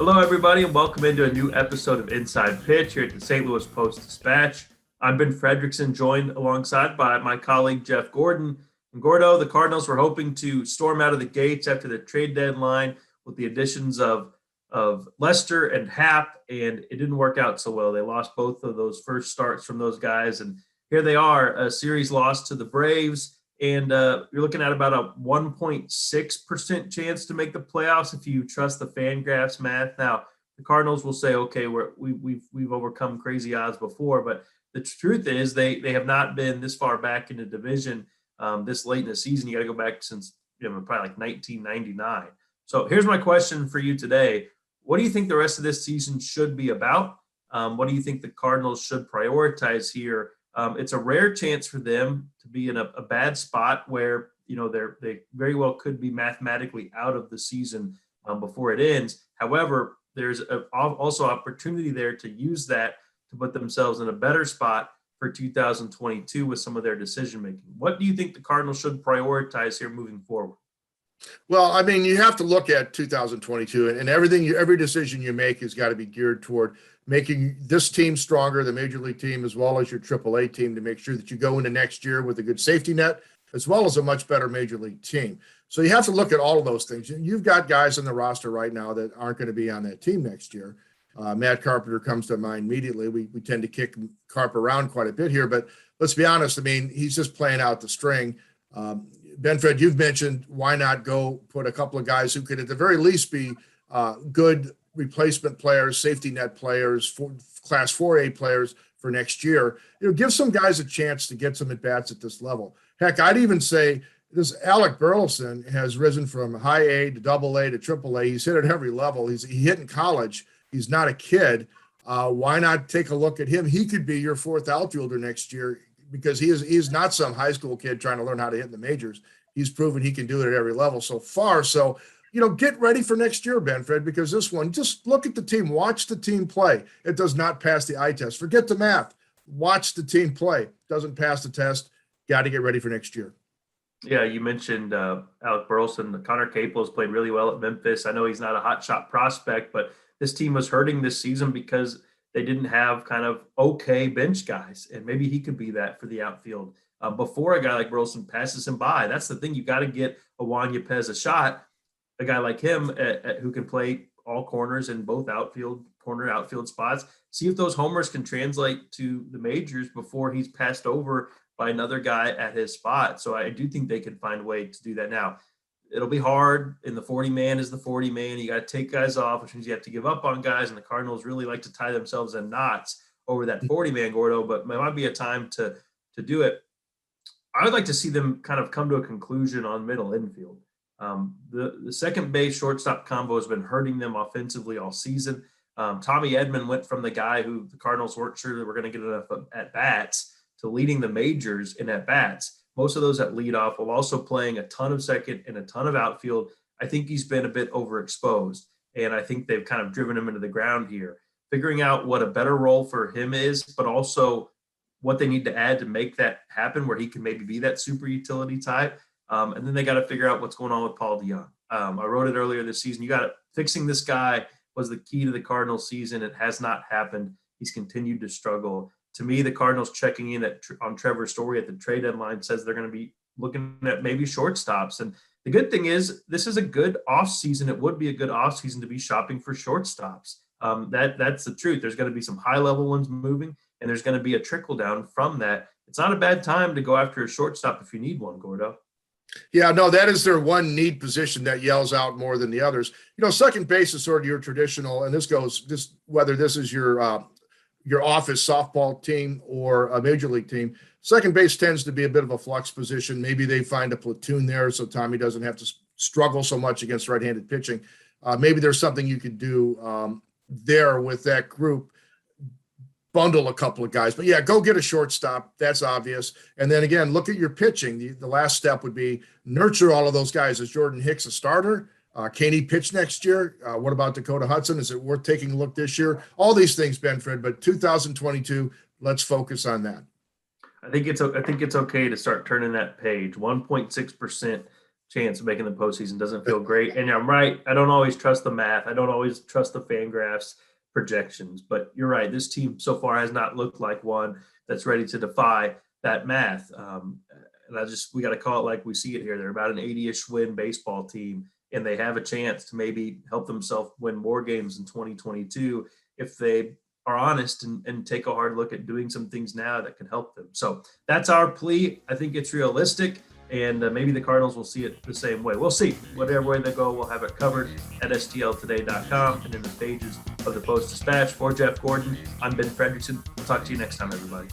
Hello, everybody, and welcome into a new episode of Inside Pitch here at the St. Louis Post-Dispatch. I'm Ben-Frederickson, joined alongside by my colleague Jeff Gordon. And Gordo, the Cardinals were hoping to storm out of the gates after the trade deadline with the additions of Lester and Happ, and it didn't work out so well. They lost both of those first starts from those guys, and here they are, a series loss to the Braves. And you're looking at about a 1.6% chance to make the playoffs if you trust the Fangraphs math. Now, the Cardinals will say, okay, we've overcome crazy odds before, but the truth is they have not been this far back in the division this late in the season. You got to go back since probably like 1999. So here's my question for you today. What do you think the rest of this season should be about? What do you think the Cardinals should prioritize here? It's a rare chance for them to be in a bad spot where they very well could be mathematically out of the season before it ends. However, there's also opportunity there to use that to put themselves in a better spot for 2022 with some of their decision making. What do you think the Cardinals should prioritize here moving forward? Well, I mean, you have to look at 2022 and every decision you make has got to be geared toward making this team stronger, the major league team, as well as your AAA team, to make sure that you go into next year with a good safety net, as well as a much better major league team. So you have to look at all of those things. You've got guys on the roster right now that aren't going to be on that team next year. Matt Carpenter comes to mind immediately. We tend to kick Carp around quite a bit here, but let's be honest. I mean, he's just playing out the string. Ben-Fred, you've mentioned why not go put a couple of guys who could at the very least be good replacement players, safety net players, class 4A players for next year. Give some guys a chance to get some at-bats at this level. Heck, I'd even say this Alec Burleson has risen from high A to double A to triple A. He's hit at every level. He hit in college. He's not a kid. Why not take a look at him? He could be your fourth outfielder next year, because he's not some high school kid trying to learn how to hit in the majors. He's proven he can do it at every level so far. So, get ready for next year, Ben-Fred, because this one, just look at the team, watch the team play. It does not pass the eye test. Forget the math. Watch the team play. Doesn't pass the test. Got to get ready for next year. Yeah, you mentioned Alec Burleson. Connor Capel has played really well at Memphis. I know he's not a hot shot prospect, but this team was hurting this season because they didn't have kind of okay bench guys, and maybe he could be that for the outfield before a guy like Burleson passes him by. That's the thing. You got to get Juan Yepez a shot, a guy like him who can play all corners in both outfield spots. See if those homers can translate to the majors before he's passed over by another guy at his spot. So I do think they can find a way to do that. Now, it'll be hard, and the 40-man is the 40-man. You got to take guys off, which means you have to give up on guys, and the Cardinals really like to tie themselves in knots over that 40-man, Gordo, but it might be a time to do it. I would like to see them kind of come to a conclusion on middle infield. The second base shortstop combo has been hurting them offensively all season. Tommy Edman went from the guy who the Cardinals weren't sure that were going to get enough at-bats to leading the majors in at-bats. Most of those at leadoff, while also playing a ton of second and a ton of outfield. I think he's been a bit overexposed, and I think they've kind of driven him into the ground here. Figuring out what a better role for him is, but also what they need to add to make that happen, where he can maybe be that super utility type. And then they got to figure out what's going on with Paul DeJong. I wrote it earlier this season. Fixing this guy was the key to the Cardinals season. It has not happened. He's continued to struggle. To me, the Cardinals checking in on Trevor Story at the trade deadline says they're going to be looking at maybe shortstops. And the good thing is this is a good offseason. It would be a good offseason to be shopping for shortstops. That's the truth. There's going to be some high-level ones moving, and there's going to be a trickle-down from that. It's not a bad time to go after a shortstop if you need one, Gordo. Yeah, no, that is their one need position that yells out more than the others. Second base is sort of your traditional, and whether this is your office softball team or a major league team. Second base tends to be a bit of a flux position. Maybe they find a platoon there so Tommy doesn't have to struggle so much against right-handed pitching. Maybe there's something you could do there with that group, bundle a couple of guys. But, yeah, go get a shortstop. That's obvious. And then, again, look at your pitching. The last step would be nurture all of those guys. Is Jordan Hicks a starter? Can he pitch next year? What about Dakota Hudson? Is it worth taking a look this year? All these things, Ben-Fred, but 2022, let's focus on that. I think it's okay to start turning that page. 1.6% chance of making the postseason doesn't feel great. And I'm right. I don't always trust the math. I don't always trust the FanGraphs projections, but you're right. This team so far has not looked like one that's ready to defy that math. And we got to call it like we see it here. They're about an 80-ish win baseball team, and they have a chance to maybe help themselves win more games in 2022 if they are honest and take a hard look at doing some things now that can help them. So that's our plea. I think it's realistic, and maybe the Cardinals will see it the same way. We'll see. Whatever way they go, we'll have it covered at stltoday.com and in the pages of the Post-Dispatch. For Jeff Gordon, I'm Ben Frederickson. We'll talk to you next time, everybody.